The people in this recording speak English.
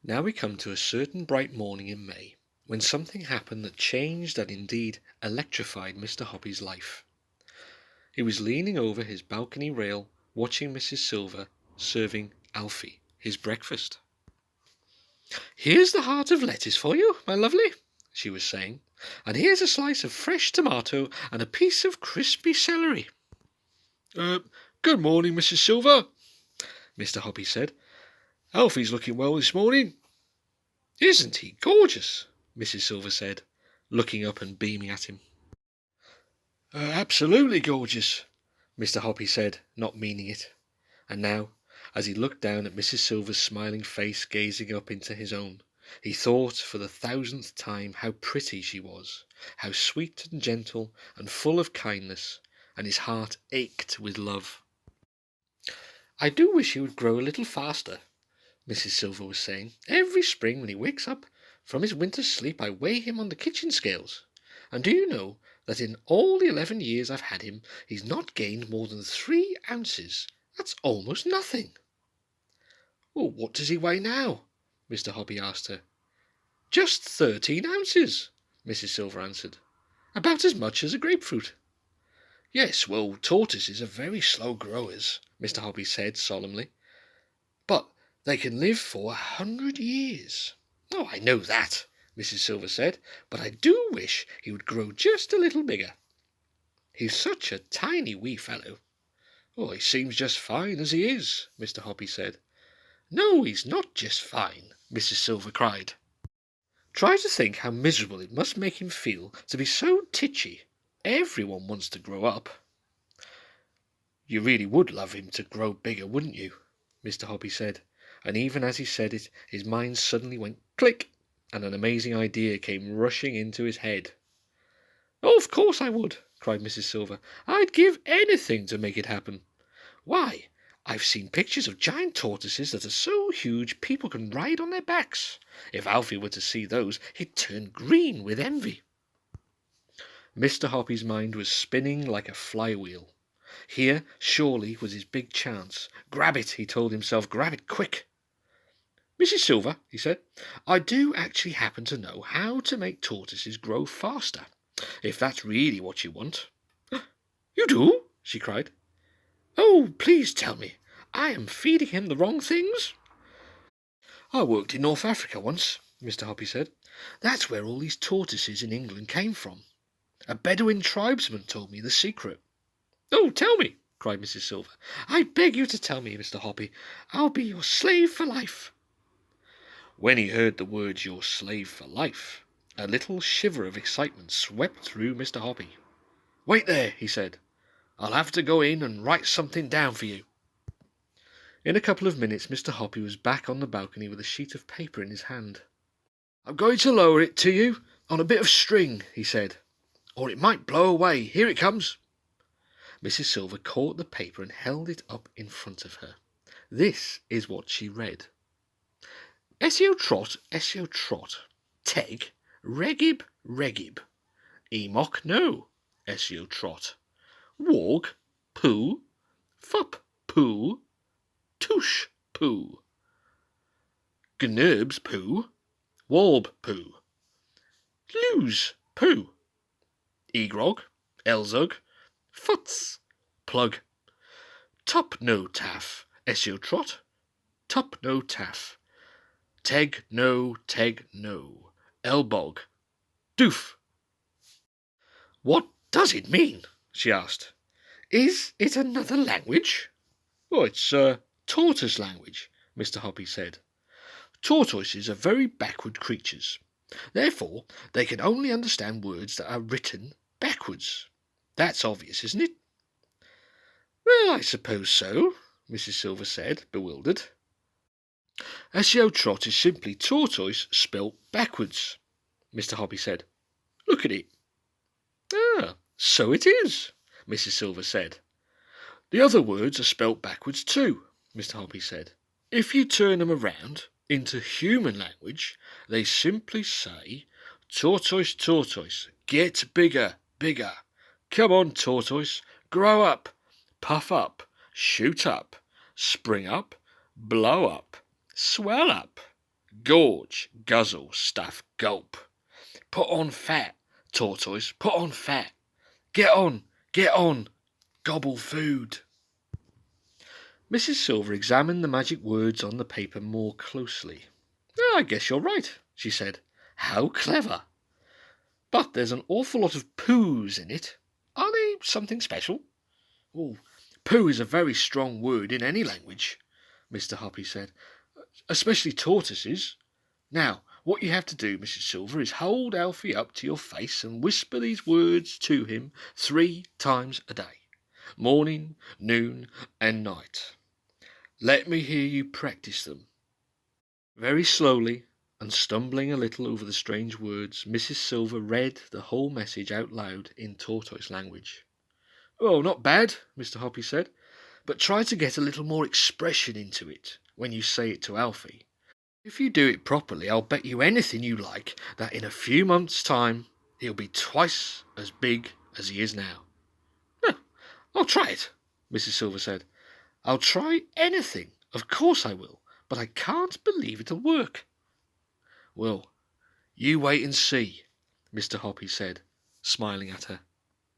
Now we come to a certain bright morning in May, when something happened that changed and indeed electrified Mr. Hoppy's life. He was leaning over his balcony rail, watching Mrs. Silver serving Alfie his breakfast. "Here's the heart of lettuce for you, my lovely," she was saying, "and here's a slice of fresh tomato and a piece of crispy celery." Good morning, Mrs. Silver," Mr. Hoppy said. "Alfie's looking well this morning." "Isn't he gorgeous?" Mrs. Silver said, looking up and beaming at him. "Absolutely gorgeous," Mr. Hoppy said, not meaning it. And now, as he looked down at Mrs. Silver's smiling face gazing up into his own, he thought for the 1000th time how pretty she was, how sweet and gentle and full of kindness, and his heart ached with love. "I do wish he would grow a little faster," Mrs. Silver was saying. "Every spring when he wakes up from his winter's sleep I weigh him on the kitchen scales, and do you know that in all the 11 years I've had him he's not gained more than 3 ounces. That's almost nothing." "Well, what does he weigh now?" Mr. Hoppy asked her. "Just 13 ounces," Mrs. Silver answered. "About as much as a grapefruit." "Yes, well, tortoises are very slow growers," Mr. Hoppy said solemnly. "But they can live for 100 years. "Oh, I know that," Mrs. Silver said, "but I do wish he would grow just a little bigger. He's such a tiny wee fellow." "Oh, he seems just fine as he is," Mr. Hoppy said. "No, he's not just fine," Mrs. Silver cried. "Try to think how miserable it must make him feel to be so titchy. Everyone wants to grow up." "You really would love him to grow bigger, wouldn't you?" Mr. Hoppy said, and even as he said it, his mind suddenly went click, and an amazing idea came rushing into his head. "Oh, of course I would," cried Mrs. Silver. "I'd give anything to make it happen. Why, I've seen pictures of giant tortoises that are so huge people can ride on their backs. If Alfie were to see those, he'd turn green with envy." Mr. Hoppy's mind was spinning like a flywheel. Here, surely, was his big chance. "Grab it," he told himself. "Grab it quick." "Mrs. Silver," he said, "I do actually happen to know how to make tortoises grow faster, if that's really what you want." "You do?" she cried. "Oh, please tell me. I am feeding him the wrong things." "I worked in North Africa once," Mr. Hoppy said. "That's where all these tortoises in England came from. A Bedouin tribesman told me the secret." "Oh, tell me," cried Mrs. Silver. "I beg you to tell me, Mr. Hoppy. I'll be your slave for life." When he heard the words "your slave for life," a little shiver of excitement swept through Mr. Hoppy. "Wait there," he said. "I'll have to go in and write something down for you." In a couple of minutes Mr. Hoppy was back on the balcony with a sheet of paper in his hand. "I'm going to lower it to you on a bit of string," he said, "or it might blow away. Here it comes." Mrs. Silver caught the paper and held it up in front of her. This is what she read. "Esio trot, teg, regib, emoc no, Esio trot, warg, poo, fup, poo, tush, poo, gnurbs, poo, warb, poo, lose, poo, egrog, elzug, futs, plug, top no taff, Esio trot, top no taff, teg no, elbog, doof." "What does it mean?" she asked. "Is it another language?" "Oh, it's tortoise language," Mr. Hoppy said. "Tortoises are very backward creatures. Therefore, they can only understand words that are written backwards. That's obvious, isn't it?" "Well, I suppose so," Mrs. Silver said, bewildered. "Esio trot is simply tortoise spelt backwards," Mr. Hoppy said. "Look at it." "Ah, so it is," Mrs. Silver said. "The other words are spelt backwards too," Mr. Hoppy said. "If you turn them around into human language, they simply say, 'Tortoise, get bigger, bigger. Come on, tortoise, grow up, puff up, shoot up, spring up, blow up, swell up, Gorge, guzzle, stuff, gulp. Put on fat, tortoise, put on fat. Get on, gobble food. Mrs. Silver examined the magic words on the paper more closely. I guess you're right, she said. How clever. But there's an awful lot of poos in it. Are they something special? Oh, poo is a very strong word in any language, Mr. Hoppy said, especially tortoises. Now, what you have to do, Mrs. Silver, is hold Alfie up to your face and whisper these words to him 3 times a day. Morning, noon, and night. Let me hear you practice them. Very slowly, and stumbling a little over the strange words, Mrs. Silver read the whole message out loud in tortoise language. Oh, not bad, Mr. Hoppy said, but try to get a little more expression into it when you say it to Alfie. If you do it properly, I'll bet you anything you like that in a few months' time he'll be twice as big as he is now. I'll try it, Mrs. Silver said. I'll try anything, of course I will, but I can't believe it'll work. Well, you wait and see, Mr. Hoppy said, smiling at her.